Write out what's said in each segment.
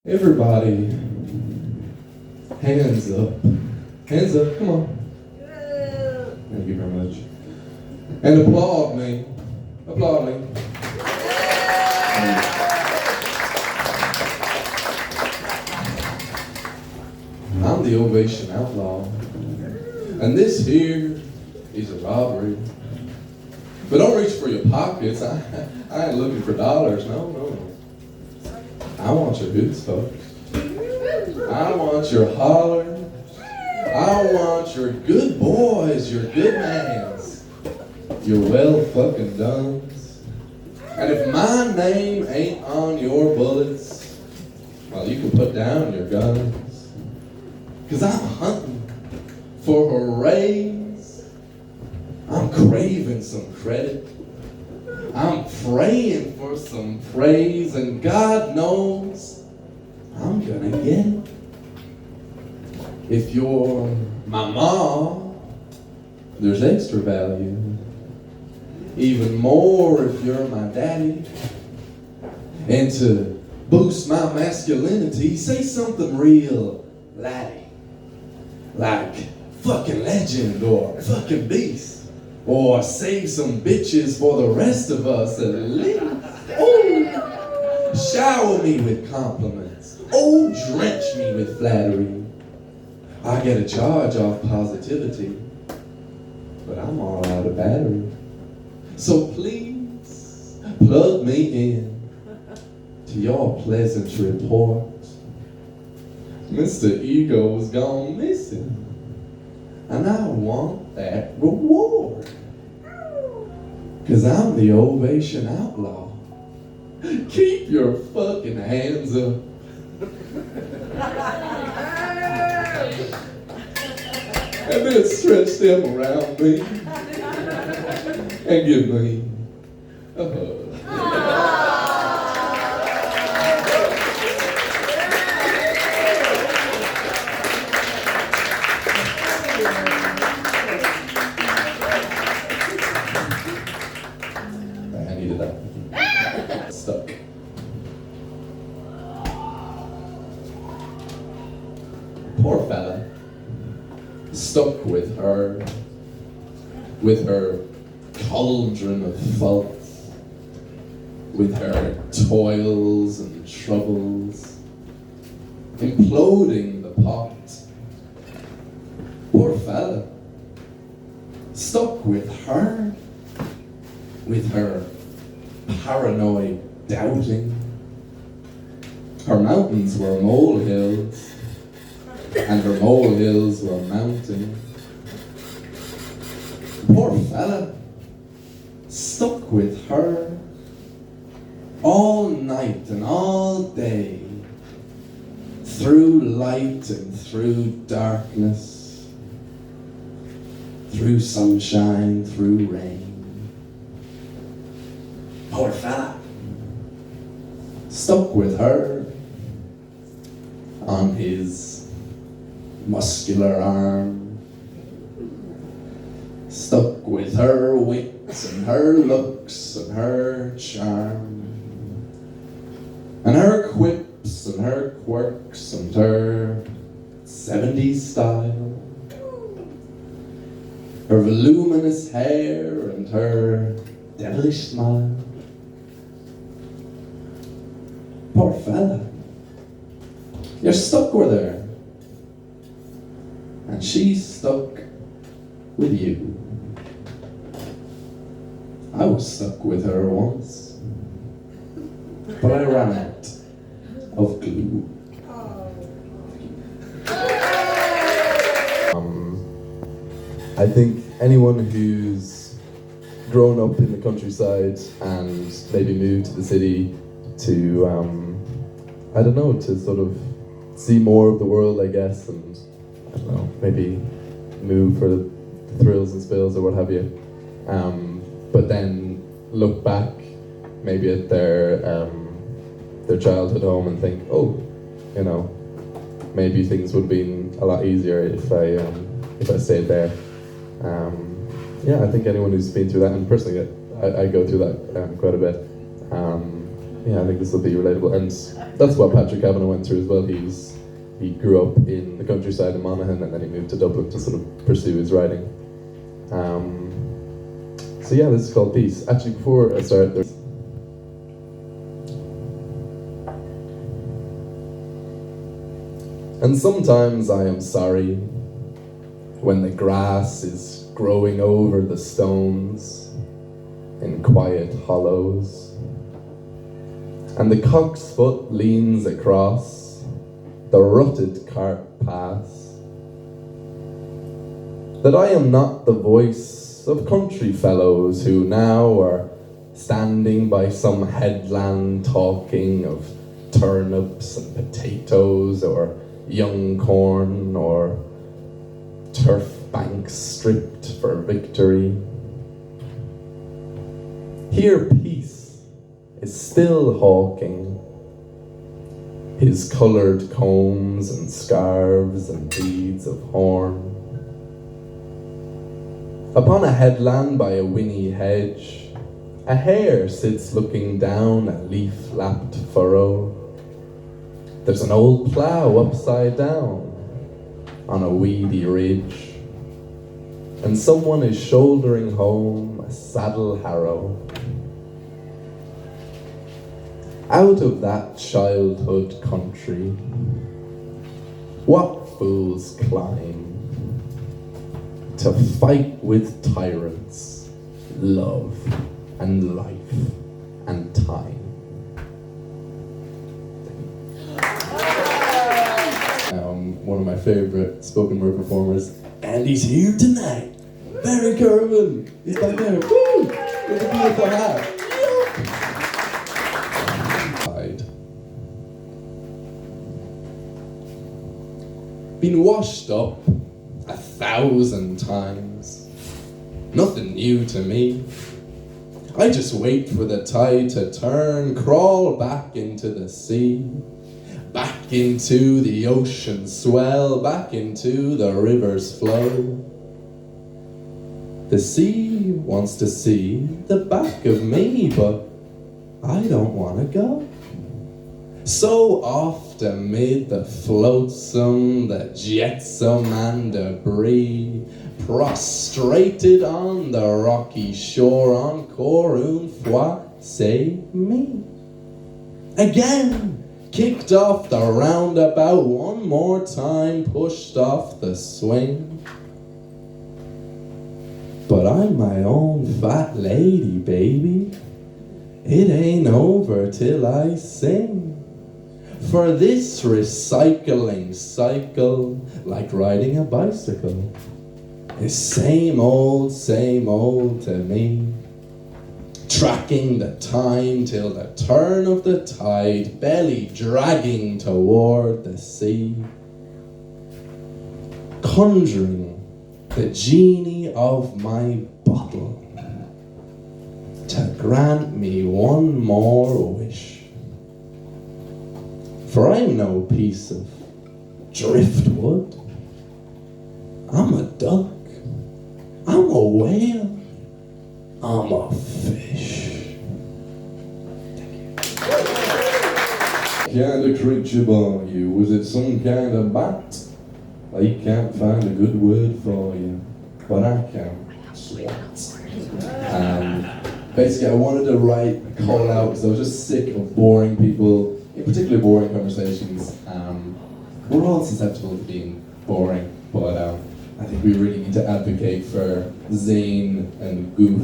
Everybody, hands up. Hands up, come on. Thank you very much. And applaud me. Applaud me. I'm the Ovation Outlaw. And this here is a robbery. But don't reach for your pockets. I ain't looking for dollars. No. I want your hoots, folks. I want your hollers. I want your good boys, your good mans, your well fucking duns. And if my name ain't on your bullets, well, you can put down your guns. 'Cause I'm hunting for a raise. I'm craving some credit. I'm praying for some praise, and God knows I'm gonna get it. If you're my mom, there's extra value. Even more if you're my daddy. And to boost my masculinity, say something real laddie. Like fucking legend or fucking beast. Or save some bitches for the rest of us at least. Oh, shower me with compliments. Oh, drench me with flattery. I get a charge off positivity, but I'm all out of battery. So please, plug me in to your pleasant report. Mr. Ego's gone missing, and I want that reward. 'Cause I'm the Ovation Outlaw. Keep your fucking hands up. And then stretch them around me. And give me a hug. I needed that. Stuck. Poor fella. Stuck with her cauldron of faults, with her toils and troubles, imploding the pot. Poor fella. Stuck with her paranoid doubting. Her mountains were molehills, and her molehills were mounting. Poor fella, stuck with her all night and all day, through light and through darkness, through sunshine, through rain. Poor fella, stuck with her on his muscular arm, stuck with her wits and her looks and her charm, and her quips and her quirks and her 70s style, her voluminous hair and her devilish smile. Poor fella, you're stuck with her, and she's stuck with you. I was stuck with her once, but I ran out of glue. I think anyone who's grown up in the countryside and maybe moved to the city to, I don't know, to sort of see more of the world, I guess, and I don't know, maybe move for the thrills and spills or what have you. But then look back maybe at their childhood home and think, oh, you know, maybe things would have been a lot easier if I stayed there. Yeah, I think anyone who's been through that, and personally I go through that quite a bit. Yeah, I think this will be relatable, and that's what Patrick Kavanagh went through as well. He grew up in the countryside in Monaghan, and then he moved to Dublin to sort of pursue his writing. So yeah, this is called Peace. Actually, before I start, and sometimes I am sorry when the grass is growing over the stones in quiet hollows, and the cock's foot leans across the rutted cart paths, that I am not the voice of country fellows who now are standing by some headland talking of turnips and potatoes or young corn or turf banks stripped for victory. Here peace is still hawking his coloured combs and scarves and beads of horn. Upon a headland by a whinny hedge, a hare sits looking down a leaf-lapped furrow. There's an old plough upside down on a weedy ridge, and someone is shouldering home a saddle harrow. Out of that childhood country, what fools climb to fight with tyrants, love and life and time. One of my favourite spoken word performers, and he's here tonight. Barry Kerwin, he's back there. Woo! With a beautiful hat. Been washed up 1,000 times. Nothing new to me. I just wait for the tide to turn, crawl back into the sea. Back into the ocean swell, back into the river's flow. The sea wants to see the back of me, but I don't want to go. So oft amid the flotsam, the jetsam and debris, prostrated on the rocky shore, encore une fois, c'est me. Again! Kicked off the roundabout one more time, pushed off the swing. But I'm my own fat lady, baby. It ain't over till I sing. For this recycling cycle, like riding a bicycle, is same old to me. Tracking the time till the turn of the tide, belly dragging toward the sea. Conjuring the genie of my bottle to grant me one more wish. For I'm no piece of driftwood. I'm a duck. I'm a whale. I'm a fish. Kind of creature by you, was it some kind of bat? I can't find a good word for you, but I can. Swat. Basically, I wanted to write a call out because I was just sick of boring people, in particular boring conversations. We're all susceptible to being boring, but I think we really need to advocate for zane and goof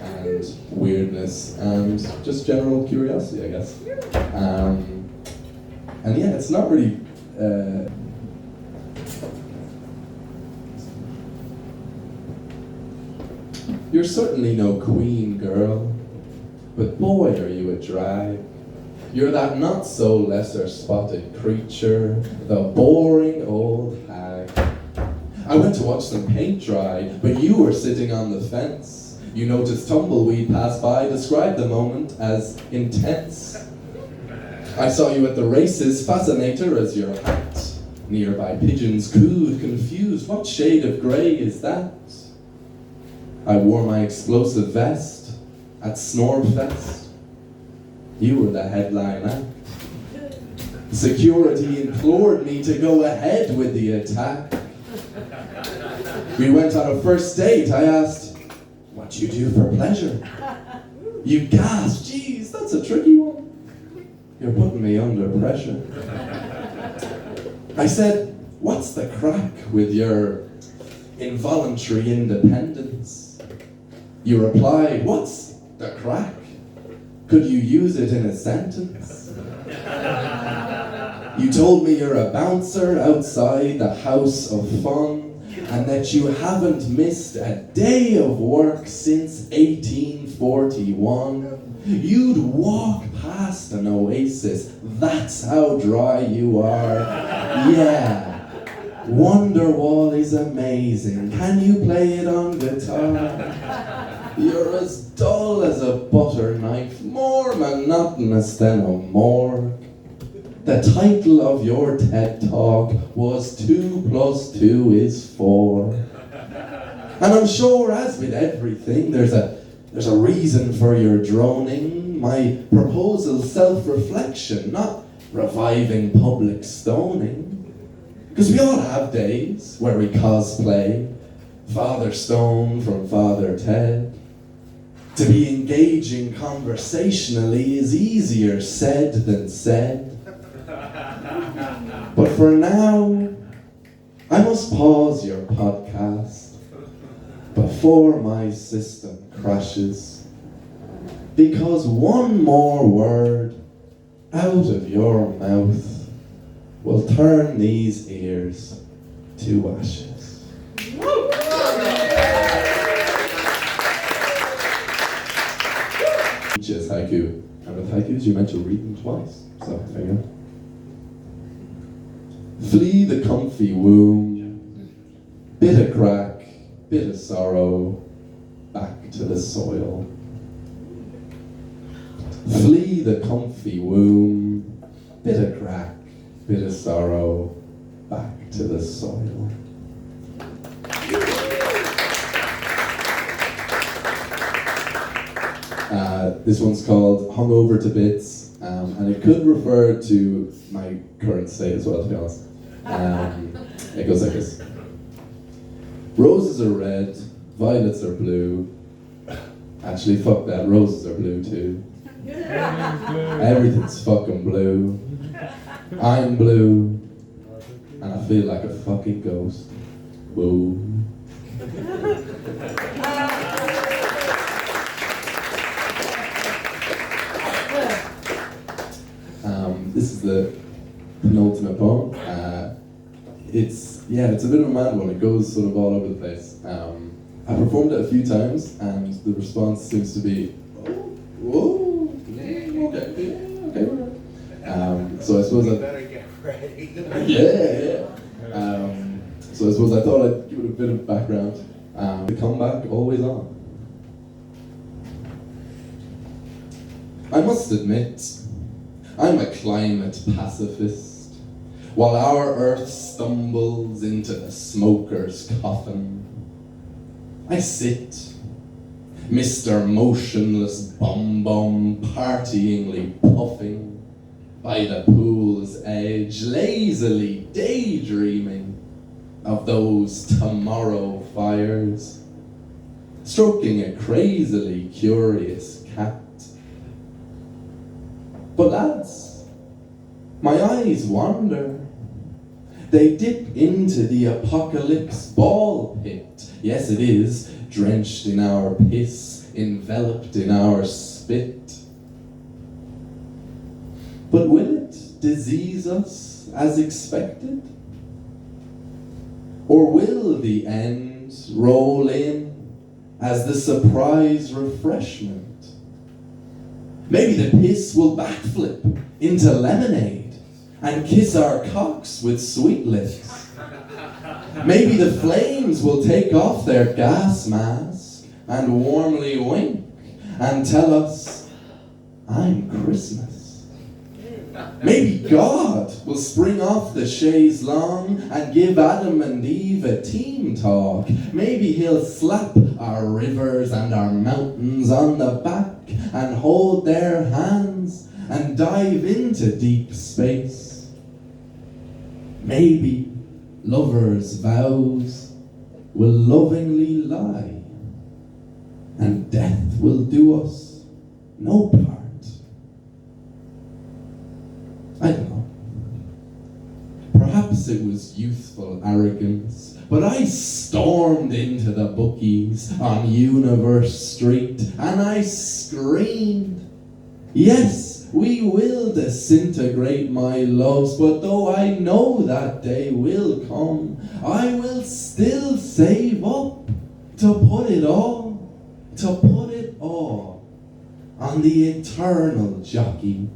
and weirdness and just general curiosity, I guess. And yeah, it's not really... You're certainly no queen, girl, but boy, are you a drag. You're that not-so-lesser spotted creature, the boring old hag. I went to watch some paint dry, but you were sitting on the fence. You noticed tumbleweed pass by, described the moment as intense. I saw you at the races, fascinator as your hat. Nearby pigeons cooed, confused, what shade of grey is that? I wore my explosive vest at Snorfest. You were the headline act. Security implored me to go ahead with the attack. We went on a first date. I asked, what do you do for pleasure? You gasped, geez, that's a tricky one. You're putting me under pressure. I said, what's the crack with your involuntary independence? You replied, what's the crack? Could you use it in a sentence? You told me you're a bouncer outside the house of fun, and that you haven't missed a day of work since 1841. You'd walk past an oasis, that's how dry you are. Yeah, Wonderwall is amazing, can you play it on guitar? You're as dull as a butter knife, more monotonous than a morgue. The title of your TED Talk was 2 + 2 is 4. And I'm sure, as with everything, there's a reason for your droning. My proposal's self-reflection, not reviving public stoning. Because we all have days where we cosplay Father Stone from Father Ted. To be engaging conversationally is easier said than said. But for now, I must pause your podcast before my system crashes, because one more word out of your mouth will turn these ears to ashes. Teaches haiku, and with haikus you're meant to read them twice, so there you go. Flee the comfy womb, bit of crack, bit of sorrow, back to the soil. Flee the comfy womb, bit of crack, bit of sorrow, back to the soil. This one's called Hungover to Bits, and it could refer to my current state as well, to be honest. It goes like this. Roses are red, violets are blue. Actually, fuck that, roses are blue too. Everything's fucking blue. I'm blue, and I feel like a fucking ghost. Whoa. This is the penultimate poem. It's a bit of a mad one. It goes sort of all over the place. I performed it a few times, and the response seems to be, oh, okay. So I suppose better get ready. Yeah. So I suppose I thought I'd give it a bit of background. The comeback always on. I must admit, I'm a climate pacifist. While our earth stumbles into the smoker's coffin, I sit, Mr. Motionless Bum-Bum, partyingly puffing by the pool's edge, lazily daydreaming of those tomorrow fires, stroking a crazily curious cat. But lads, my eyes wander. They dip into the apocalypse ball pit. Yes, it is, drenched in our piss, enveloped in our spit. But will it disease us as expected? Or will the end roll in as the surprise refreshment? Maybe the piss will backflip into lemonade and kiss our cocks with sweet lips. Maybe the flames will take off their gas mask and warmly wink and tell us, I'm Christmas. Maybe God will spring off the chaise long and give Adam and Eve a team talk. Maybe he'll slap our rivers and our mountains on the back and hold their hands and dive into deep space. Maybe lovers' vows will lovingly lie, and death will do us no part. I don't know. Perhaps it was youthful arrogance, but I stormed into the bookies on Universe Street and I screamed, yes, we will disintegrate, my loves, but though I know that day will come, I will still save up to put it all on the eternal jockey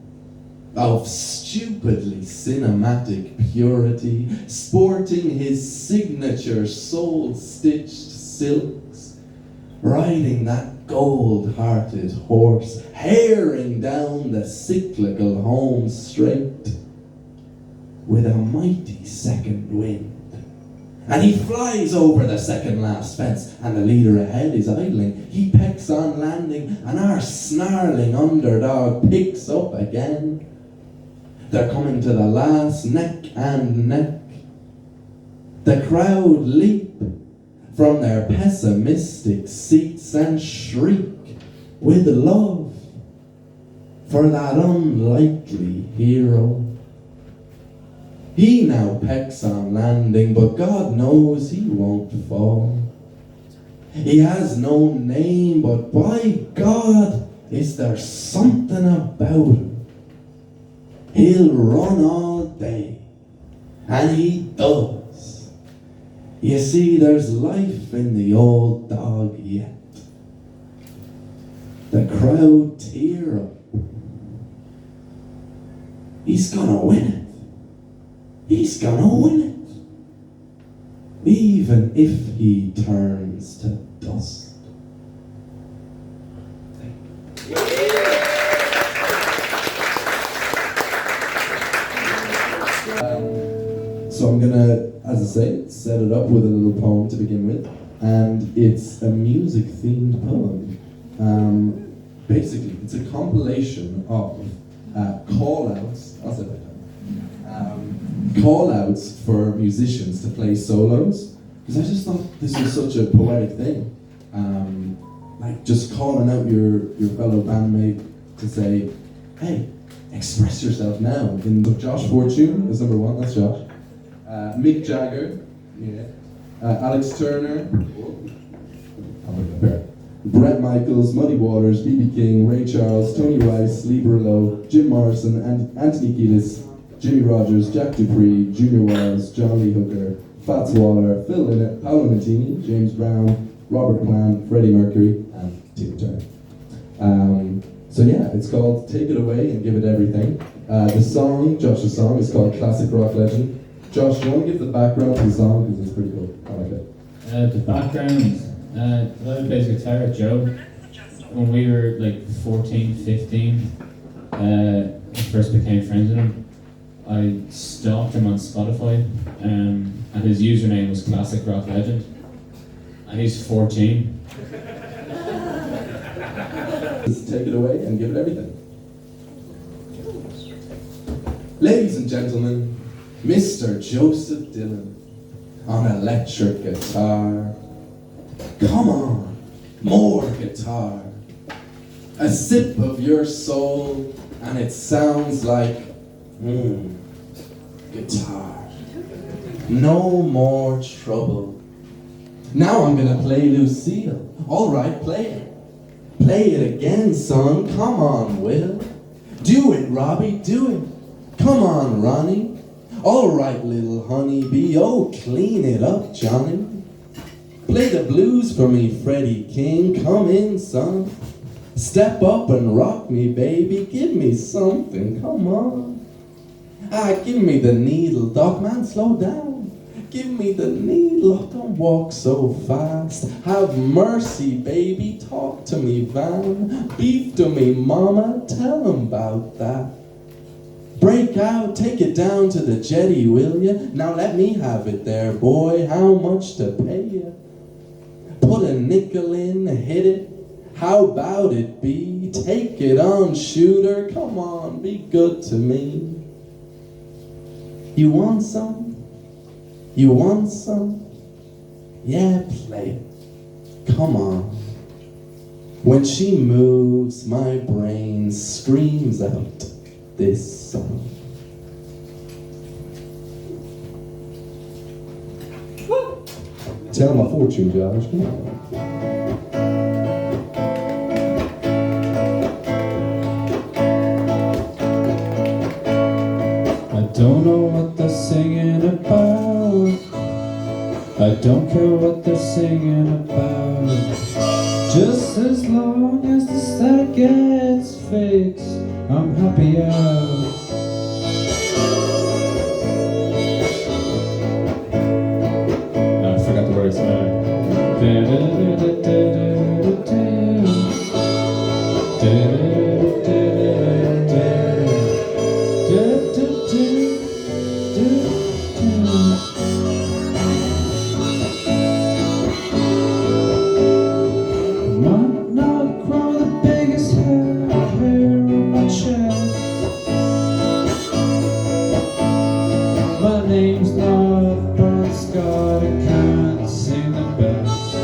of stupidly cinematic purity, sporting his signature soul-stitched silks, riding that gold-hearted horse, haring down the cyclical home straight with a mighty second wind. And he flies over the second last fence, and the leader ahead is idling. He pecks on landing, and our snarling underdog picks up again. They're coming to the last neck and neck. The crowd leap from their pessimistic seats and shriek with love for that unlikely hero. He now pecks on landing, but God knows he won't fall. He has no name, but by God, is there something about him. He'll run all day, and he does. You see, there's life in the old dog yet. The crowd tear up. He's gonna win it. He's gonna win it. Even if he turns to dust. So I'm gonna, as I say, set it up with a little poem to begin with, and it's a music-themed poem. Basically, it's a compilation of call-outs. I'll say that. Call-outs for musicians to play solos, because I just thought this was such a poetic thing. Like just calling out your fellow bandmate to say, hey, express yourself now. In Josh Fortune is number one, that's Josh. Mick Jagger, yeah. Alex Turner, Brett Michaels, Muddy Waters, B.B. King, Ray Charles, Tony Rice, Lee Burlow, Jim Morrison, and Anthony Kiedis, Jimmy Rogers, Jack Dupree, Junior Wells, John Lee Hooker, Fats Waller, Phil Lynott, Paolo Nutini, James Brown, Robert Plant, Freddie Mercury, and Tina Turner. So yeah, it's called Take It Away and Give It Everything. The song, Josh's song, is called Classic Rock Legend. Josh, do you want to give the background to the song? Because it's pretty cool. I like it. The background, I plays guitar at Joe. When we were like 14, 15, I first became friends with him. I stalked him on Spotify, and his username was Classic Rock Legend. And he's 14. Just take it away and give it everything. Ladies and gentlemen, Mr. Joseph Dylan on electric guitar. Come on, more guitar. A sip of your soul and it sounds like, guitar. No more trouble. Now I'm gonna play Lucille. All right, play it. Play it again, son. Come on, Will. Do it, Robbie, do it. Come on, Ronnie. All right, little honeybee. Oh, clean it up, Johnny. Play the blues for me, Freddie King. Come in, son. Step up and rock me, baby. Give me something, come on. Give me the needle, Doc, man, slow down. Give me the needle, don't walk so fast. Have mercy, baby, talk to me, Van. Beef to me, mama, tell 'em about that. Break out, take it down to the jetty, will ya? Now let me have it there, boy, how much to pay ya? Put a nickel in, hit it, how about it be? Take it on, shooter, come on, be good to me. You want some? You want some? Yeah, play it. Come on. When she moves, my brain screams out this song. Tell my fortune, Josh. Come on. I don't know what they're singing about. I don't care what they're singing about. Just as long as the static gets fixed, I'm happy out. I forgot the words. Might not grow the biggest hair on my chest. My name's not Byrne Scott, I can't sing the best.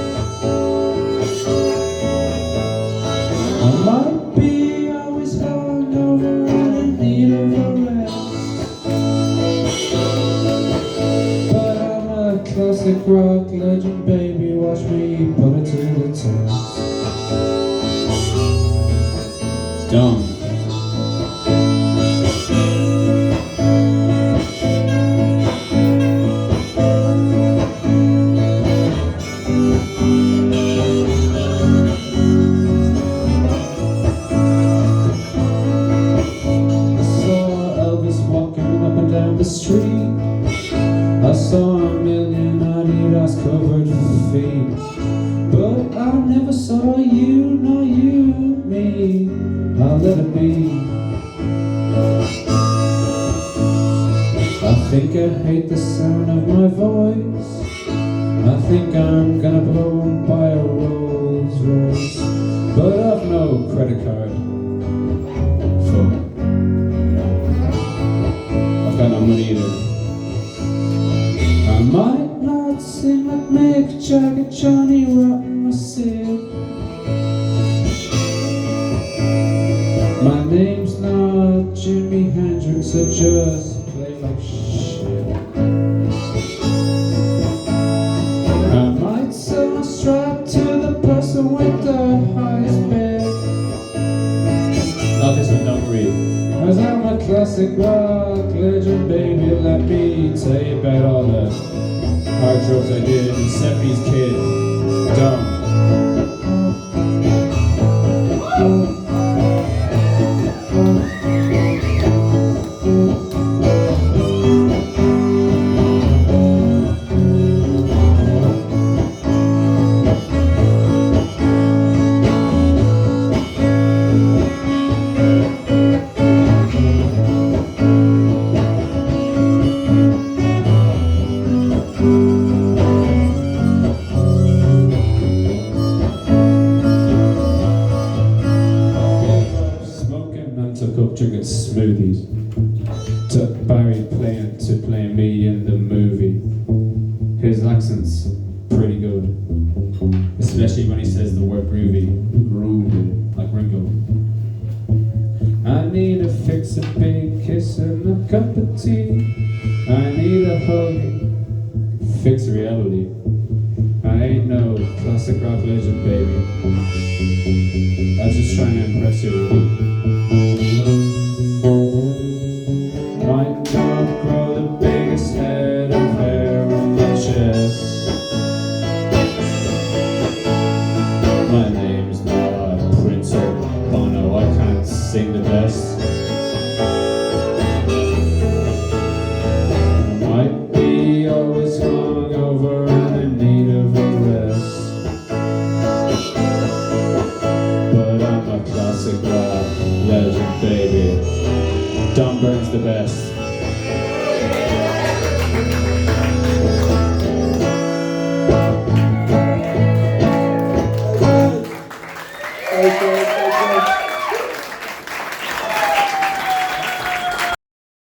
I might be always hungover and in need of a rest, but I'm a classic rock legend, baby, watch me put it to the test. Dumb. Down the street, I saw a million Adidas covered feet, but I never saw you, nor you me. I'll let it be. I think I hate the sound of my voice. I think I'm gonna blow and buy a Rolls Royce, but I've no credit card for. Got no money either. I might not sing like Mick Jagger, Johnny Rotten, or Sid. My name's not Jimi Hendrix, I just play like shit. I might sell my strap to the person with the highest bid. Not this one, don't read. Cause I'm a classic rock legend, baby, let me tell you about all the hard drugs I did in the 70s, kid. Dumb. Drinking smoothies. Took Barry to play me in the movie. His accent's pretty good, especially when he says the word groovy. Groovy, like Ringo. I need a fix, a big kiss and a cup of tea. I need a hug, fix reality. I ain't no classic rock legend, baby. I was just trying to impress you.